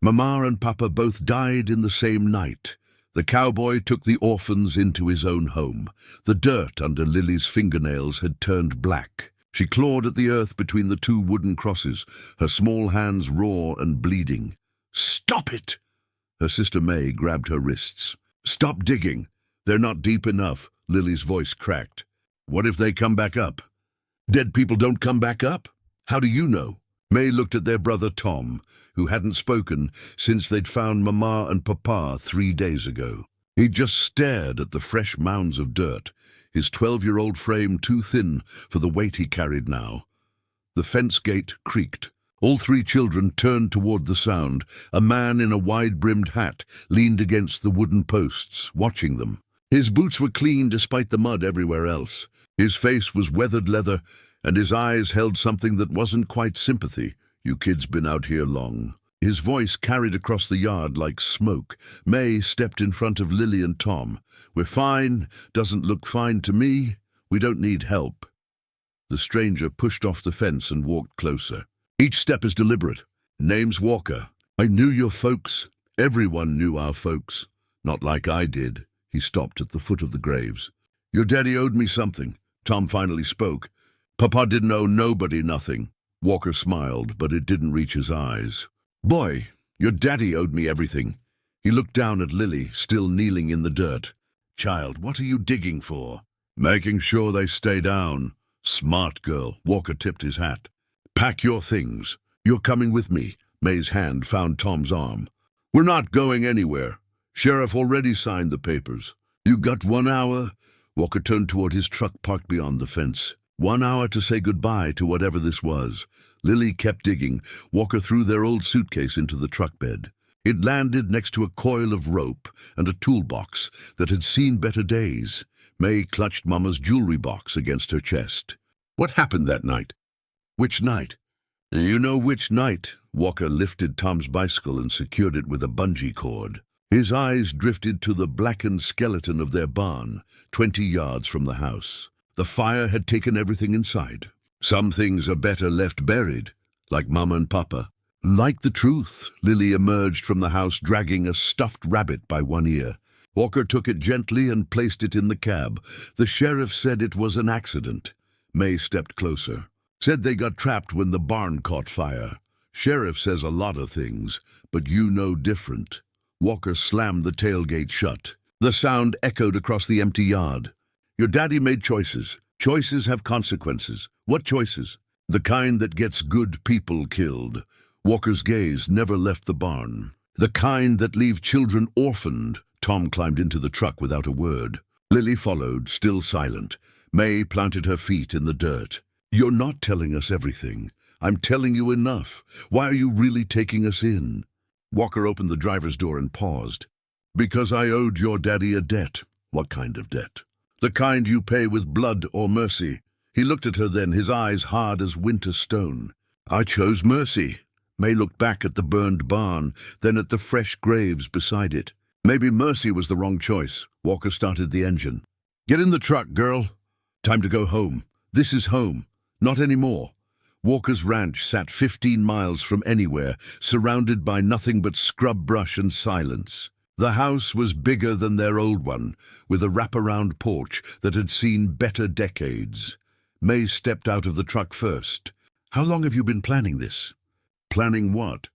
Mama and Papa both died in the same night. The cowboy took the orphans into his own home. The dirt under Lily's fingernails had turned black. She clawed at the earth between the two wooden crosses, her small hands raw and bleeding. "Stop it!" Her sister May grabbed her wrists. "Stop digging. They're not deep enough," Lily's voice cracked. "What if they come back up?" "Dead people don't come back up. How do you know?" May looked at their brother Tom, who hadn't spoken since they'd found Mama and Papa 3 days ago. He just stared at the fresh mounds of dirt, his 12-year-old frame too thin for the weight he carried now. The fence gate creaked. All 3 children turned toward the sound. A man in a wide-brimmed hat leaned against the wooden posts, watching them. His boots were clean despite the mud everywhere else. His face was weathered leather, and his eyes held something that wasn't quite sympathy. "You kids been out here long?" His voice carried across the yard like smoke. May stepped in front of Lily and Tom. "We're fine. Doesn't look fine to me. We don't need help." The stranger pushed off the fence and walked closer. Each step is deliberate. "Name's Walker. I knew your folks. Everyone knew our folks. Not like I did." He stopped at the foot of the graves. "Your daddy owed me something." Tom finally spoke. "Papa didn't owe nobody nothing." Walker smiled, but it didn't reach his eyes. "Boy, your daddy owed me everything." He looked down at Lily, still kneeling in the dirt. "Child, what are you digging for?" "Making sure they stay down." "Smart girl." Walker tipped his hat. "Pack your things. You're coming with me." May's hand found Tom's arm. "We're not going anywhere. Sheriff already signed the papers." "You got 1 hour?" Walker turned toward his truck parked beyond the fence. 1 hour to say goodbye to whatever this was. Lily kept digging. Walker threw their old suitcase into the truck bed. It landed next to a coil of rope and a toolbox that had seen better days. May clutched Mama's jewelry box against her chest. "What happened that night?" "Which night?" "You know which night." Walker lifted Tom's bicycle and secured it with a bungee cord. His eyes drifted to the blackened skeleton of their barn, 20 yards from the house. The fire had taken everything inside. Some things are better left buried, like Mama and Papa. Like the truth, Lily emerged from the house dragging a stuffed rabbit by one ear. Walker took it gently and placed it in the cab. The sheriff said it was an accident. May stepped closer. "Said they got trapped when the barn caught fire. Sheriff says a lot of things, but you know different." Walker slammed the tailgate shut. The sound echoed across the empty yard. "Your daddy made choices. Choices have consequences." "What choices?" "The kind that gets good people killed." Walker's gaze never left the barn. "The kind that leave children orphaned." Tom climbed into the truck without a word. Lily followed, still silent. May planted her feet in the dirt. "You're not telling us everything. I'm telling you enough. Why are you really taking us in?" Walker opened the driver's door and paused. "Because I owed your daddy a debt." "What kind of debt?" "The kind you pay with blood or mercy." He looked at her then, his eyes hard as winter stone. "I chose mercy." May looked back at the burned barn, then at the fresh graves beside it. Maybe mercy was the wrong choice. Walker started the engine. "Get in the truck, girl. Time to go home. This is home. Not anymore." Walker's ranch sat 15 miles from anywhere, surrounded by nothing but scrub brush and silence. The house was bigger than their old one, with a wraparound porch that had seen better decades. May stepped out of the truck first. "How long have you been planning this?" "Planning what?"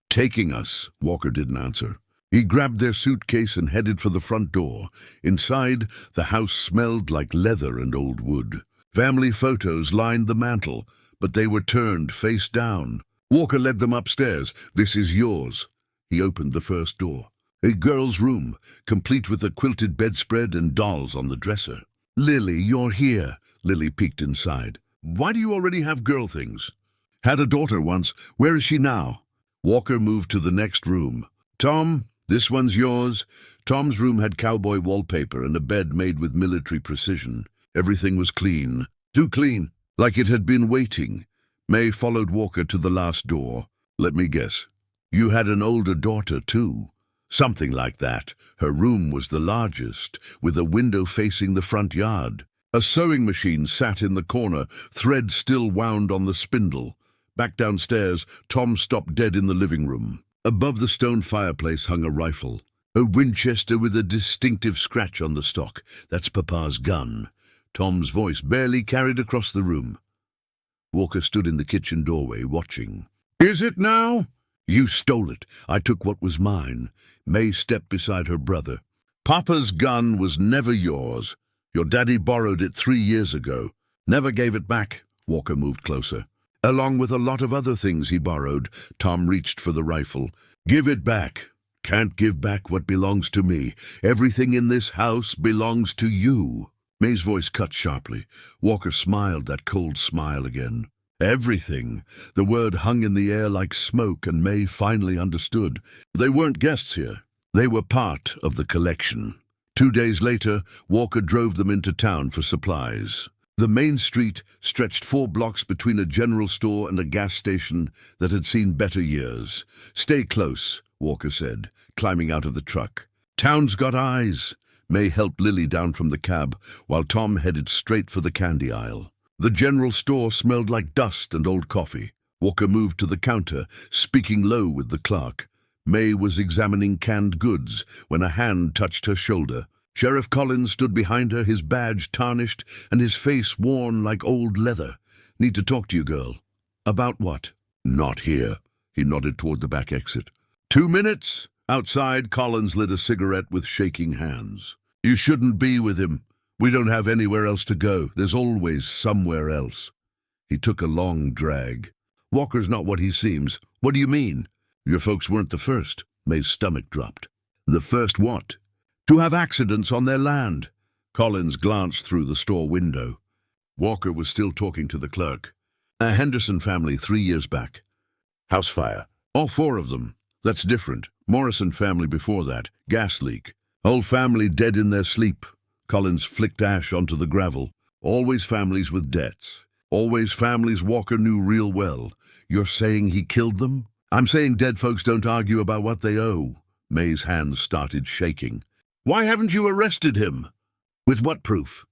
"Taking us." Walker didn't answer. He grabbed their suitcase and headed for the front door. Inside, the house smelled like leather and old wood. Family photos lined the mantel, but they were turned face down. Walker led them upstairs. "This is yours." He opened the first door. A girl's room, complete with a quilted bedspread and dolls on the dresser. "Lily, you're here." Lily peeked inside. "Why do you already have girl things?" "Had a daughter once. Where is she now?" Walker moved to the next room. "Tom, this one's yours." Tom's room had cowboy wallpaper and a bed made with military precision. Everything was clean. Too clean, like it had been waiting. May followed Walker to the last door. "Let me guess. You had an older daughter, too." "Something like that." Her room was the largest, with a window facing the front yard. A sewing machine sat in the corner, thread still wound on the spindle. Back downstairs, Tom stopped dead in the living room. Above the stone fireplace hung a rifle, a Winchester with a distinctive scratch on the stock. "That's Papa's gun." Tom's voice barely carried across the room. Walker stood in the kitchen doorway, watching. "Is it now?" "You stole it. I took what was mine." May stepped beside her brother. "Papa's gun was never yours. Your daddy borrowed it 3 years ago. Never gave it back." Walker moved closer. "Along with a lot of other things he borrowed." Tom reached for the rifle. "Give it back." "Can't give back what belongs to me. Everything in this house belongs to you." May's voice cut sharply. Walker smiled, that cold smile again. "Everything." The word hung in the air like smoke, and May finally understood. They weren't guests here. They were part of the collection. 2 days later, Walker drove them into town for supplies. The main street stretched 4 blocks between a general store and a gas station that had seen better years. "Stay close," Walker said, climbing out of the truck. "Town's got eyes." May helped Lily down from the cab, while Tom headed straight for the candy aisle. The general store smelled like dust and old coffee. Walker moved to the counter, speaking low with the clerk. May was examining canned goods when a hand touched her shoulder. Sheriff Collins stood behind her, his badge tarnished and his face worn like old leather. "Need to talk to you, girl." "About what?" "Not here." He nodded toward the back exit. 2 minutes. Outside, Collins lit a cigarette with shaking hands. "You shouldn't be with him. We don't have anywhere else to go. There's always somewhere else." He took a long drag. "Walker's not what he seems." "What do you mean?" "Your folks weren't the first." May's stomach dropped. "The first what?" "To have accidents on their land." Collins glanced through the store window. Walker was still talking to the clerk. "A Henderson family 3 years back." "House fire." "All 4 of them." "That's different. Morrison family before that. Gas leak. Whole family dead in their sleep." Collins flicked ash onto the gravel. "Always families with debts. Always families Walker knew real well." "You're saying he killed them?" "I'm saying dead folks don't argue about what they owe." May's hands started shaking. "Why haven't you arrested him?" "With what proof?"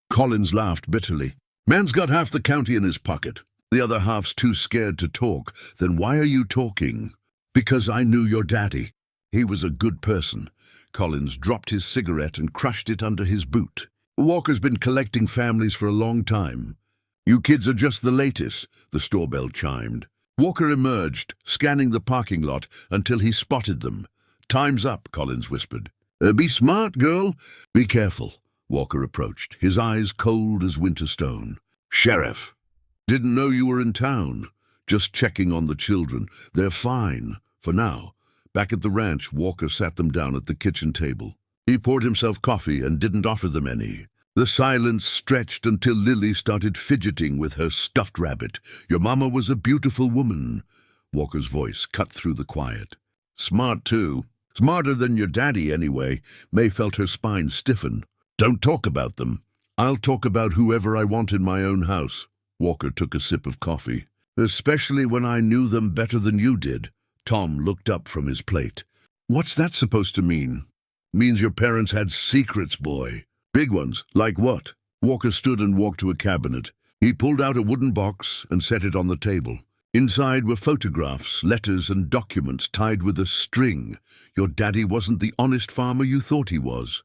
Collins laughed bitterly. "Man's got half the county in his pocket. The other half's too scared to talk." "Then why are you talking?" "Because I knew your daddy. He was a good person." Collins dropped his cigarette and crushed it under his boot. "Walker's been collecting families for a long time." "You kids are just the latest," the store bell chimed. Walker emerged, scanning the parking lot until he spotted them. "Time's up," Collins whispered. Be smart, girl." "Be careful." Walker approached, his eyes cold as winter stone. "Sheriff." "Didn't know you were in town." "Just checking on the children. They're fine, for now." Back at the ranch, Walker sat them down at the kitchen table. He poured himself coffee and didn't offer them any. The silence stretched until Lily started fidgeting with her stuffed rabbit. "Your mama was a beautiful woman." Walker's voice cut through the quiet. "Smart, too. Smarter than your daddy, anyway." May felt her spine stiffen. "Don't talk about them." "I'll talk about whoever I want in my own house." Walker took a sip of coffee. "Especially when I knew them better than you did." Tom looked up from his plate. "What's that supposed to mean?" "Means your parents had secrets, boy. Big ones. Like what?" Walker stood and walked to a cabinet. He pulled out a wooden box and set it on the table. Inside were photographs, letters, and documents tied with a string. "Your daddy wasn't the honest farmer you thought he was."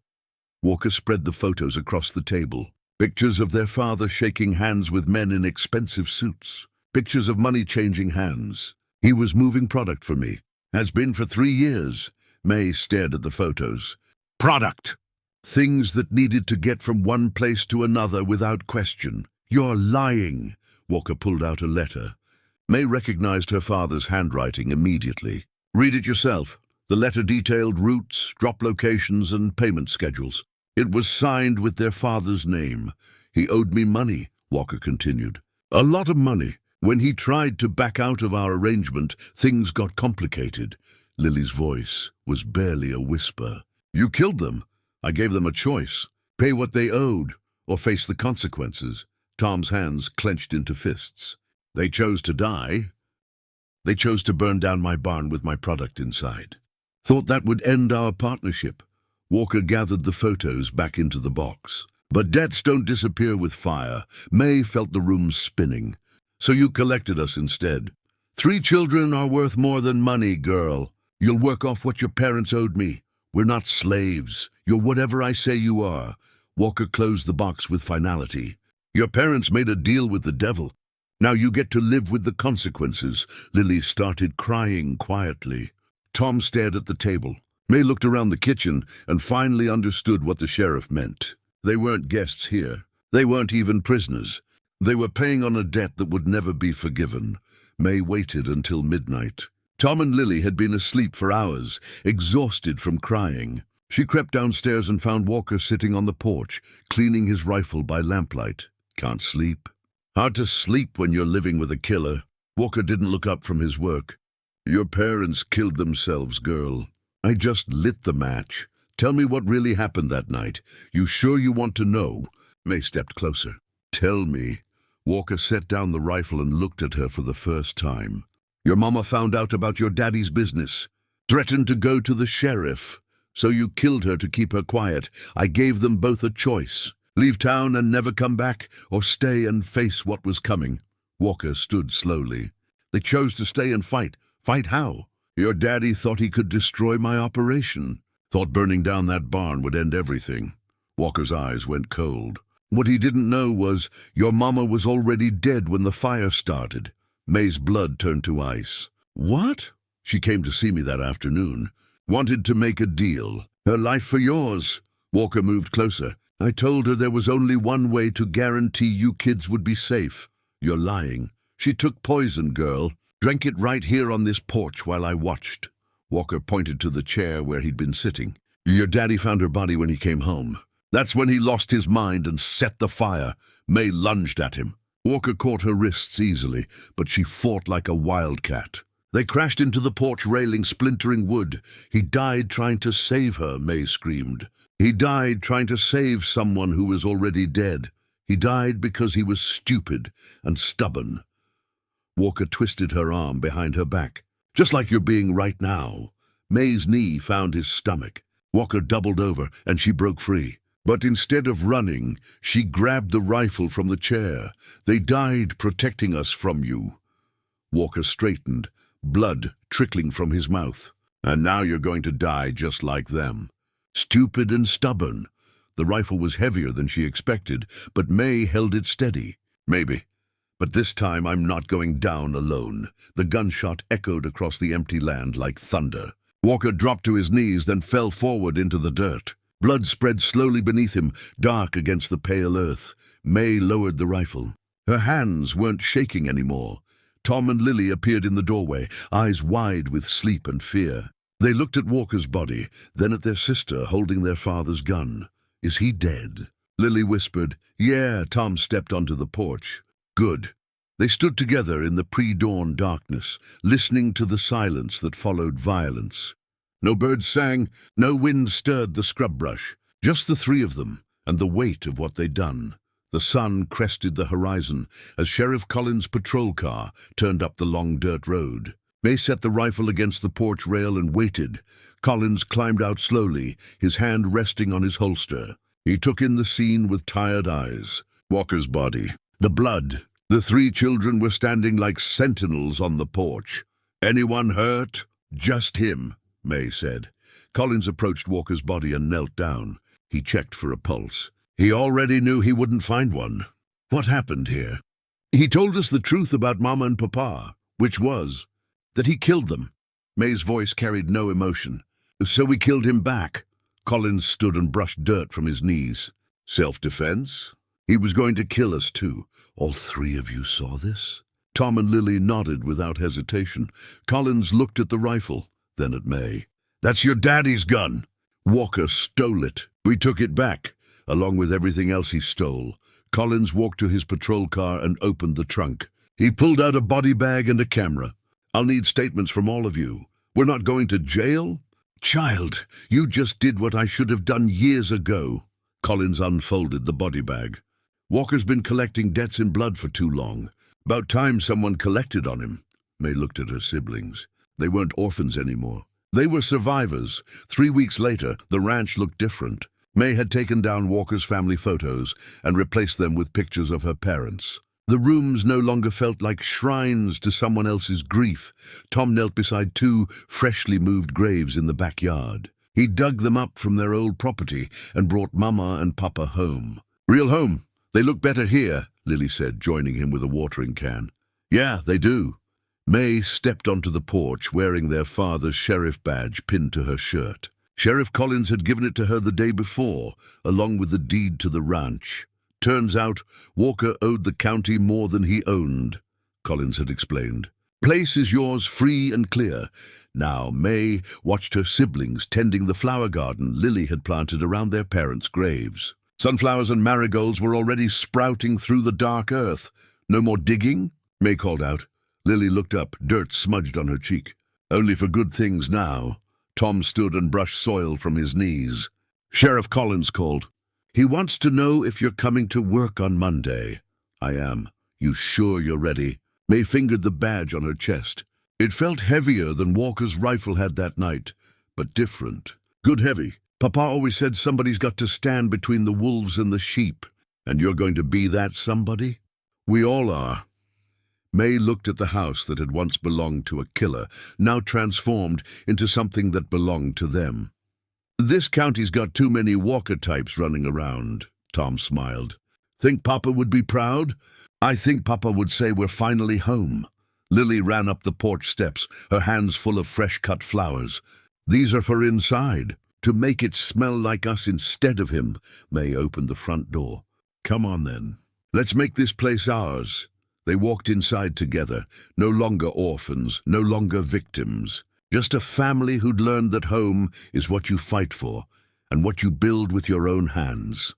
Walker spread the photos across the table. Pictures of their father shaking hands with men in expensive suits. Pictures of money changing hands. "He was moving product for me. Has been for 3 years. May stared at the photos. "Product." "Things that needed to get from one place to another without question." "You're lying." Walker pulled out a letter. May recognized her father's handwriting immediately. "Read it yourself." The letter detailed routes, drop locations, and payment schedules. It was signed with their father's name. "He owed me money," Walker continued. "A lot of money. When he tried to back out of our arrangement, things got complicated." Lily's voice was barely a whisper. "You killed them." "I gave them a choice. Pay what they owed, or face the consequences." Tom's hands clenched into fists. "They chose to die. They chose to burn down my barn with my product inside. Thought that would end our partnership." Walker gathered the photos back into the box. "But debts don't disappear with fire." May felt the room spinning. "So you collected us instead." 3 children are worth more than money, girl." You'll work off what your parents owed me. We're not slaves. You're whatever I say you are." Walker closed the box with finality. "Your parents made a deal with the devil. Now you get to live with the consequences." Lily started crying quietly. Tom stared at the table. May looked around the kitchen and finally understood what the sheriff meant. They weren't guests here. They weren't even prisoners. They were paying on a debt that would never be forgiven. May waited until midnight. Tom and Lily had been asleep for hours, exhausted from crying. She crept downstairs and found Walker sitting on the porch, cleaning his rifle by lamplight. "Can't sleep?" "Hard to sleep when you're living with a killer." Walker didn't look up from his work. "Your parents killed themselves, girl." "I just lit the match. Tell me what really happened that night. You sure you want to know?" May stepped closer. "Tell me." Walker set down the rifle and looked at her for the first time. "Your mama found out about your daddy's business. Threatened to go to the sheriff. So you killed her to keep her quiet. I gave them both a choice. Leave town and never come back, or stay and face what was coming." Walker stood slowly. "They chose to stay and fight. Fight how?" "Your daddy thought he could destroy my operation. Thought burning down that barn would end everything." Walker's eyes went cold. "What he didn't know was your mama was already dead when the fire started." May's blood turned to ice. "What?" "She came to see me that afternoon. Wanted to make a deal. Her life for yours." Walker moved closer. "I told her there was only one way to guarantee you kids would be safe." "You're lying. She took poison, girl. Drank it right here on this porch while I watched." Walker pointed to the chair where he'd been sitting. "Your daddy found her body when he came home. That's when he lost his mind and set the fire." May lunged at him. Walker caught her wrists easily, but she fought like a wildcat. They crashed into the porch railing, splintering wood. "He died trying to save her," May screamed. "He died trying to save someone who was already dead. He died because he was stupid and stubborn." Walker twisted her arm behind her back. "Just like you're being right now." May's knee found his stomach. Walker doubled over and she broke free. But instead of running, she grabbed the rifle from the chair. "They died protecting us from you." Walker straightened, blood trickling from his mouth. "And now you're going to die just like them. Stupid and stubborn." The rifle was heavier than she expected, but May held it steady. "Maybe. But this time I'm not going down alone." The gunshot echoed across the empty land like thunder. Walker dropped to his knees, then fell forward into the dirt. Blood spread slowly beneath him, dark against the pale earth. May lowered the rifle. Her hands weren't shaking anymore. Tom and Lily appeared in the doorway, eyes wide with sleep and fear. They looked at Walker's body, then at their sister holding their father's gun. "Is he dead?" Lily whispered. "Yeah." Tom stepped onto the porch. "Good." They stood together in the pre-dawn darkness, listening to the silence that followed violence. No birds sang, no wind stirred the scrub brush, just the three of them and the weight of what they'd done. The sun crested the horizon as Sheriff Collins' patrol car turned up the long dirt road. May set the rifle against the porch rail and waited. Collins climbed out slowly, his hand resting on his holster. He took in the scene with tired eyes. Walker's body, the blood. The three children were standing like sentinels on the porch. "Anyone hurt?" "Just him," May said. Collins approached Walker's body and knelt down. He checked for a pulse. He already knew he wouldn't find one. "What happened here?" "He told us the truth about Mama and Papa," which was that he killed them. May's voice carried no emotion. "So we killed him back." Collins stood and brushed dirt from his knees. "Self-defense? He was going to kill us too." "All three of you saw this?" Tom and Lily nodded without hesitation. Collins looked at the rifle, then at May. "That's your daddy's gun." "Walker stole it. We took it back, along with everything else he stole." Collins walked to his patrol car and opened the trunk. He pulled out a body bag and a camera. "I'll need statements from all of you. We're not going to jail." "Child, you just did what I should have done years ago." Collins unfolded the body bag. "Walker's been collecting debts in blood for too long. About time someone collected on him." May looked at her siblings. They weren't orphans anymore. They were survivors. 3 weeks later, the ranch looked different. May had taken down Walker's family photos and replaced them with pictures of her parents. The rooms no longer felt like shrines to someone else's grief. Tom knelt beside two freshly moved graves in the backyard. He dug them up from their old property and brought Mama and Papa home. "Real home. They look better here," Lily said, joining him with a watering can. "Yeah, they do." May stepped onto the porch wearing their father's sheriff badge pinned to her shirt. Sheriff Collins had given it to her the day before, along with the deed to the ranch. "Turns out Walker owed the county more than he owned," Collins had explained. "Place is yours free and clear." Now May watched her siblings tending the flower garden Lily had planted around their parents' graves. Sunflowers and marigolds were already sprouting through the dark earth. "No more digging?" May called out. Lily looked up, dirt smudged on her cheek. "Only for good things now." Tom stood and brushed soil from his knees. Sheriff Collins called. "He wants to know if you're coming to work on Monday." "I am." "You sure you're ready?" May fingered the badge on her chest. It felt heavier than Walker's rifle had that night, but different. "Good heavy. Papa always said somebody's got to stand between the wolves and the sheep. And you're going to be that somebody?" "We all are." May looked at the house that had once belonged to a killer, now transformed into something that belonged to them. "This county's got too many Walker types running around," Tom smiled. "Think Papa would be proud?" "I think Papa would say we're finally home." Lily ran up the porch steps, her hands full of fresh-cut flowers. "These are for inside, to make it smell like us instead of him." May opened the front door. "Come on then. Let's make this place ours." They walked inside together, no longer orphans, no longer victims. Just a family who'd learned that home is what you fight for, and what you build with your own hands.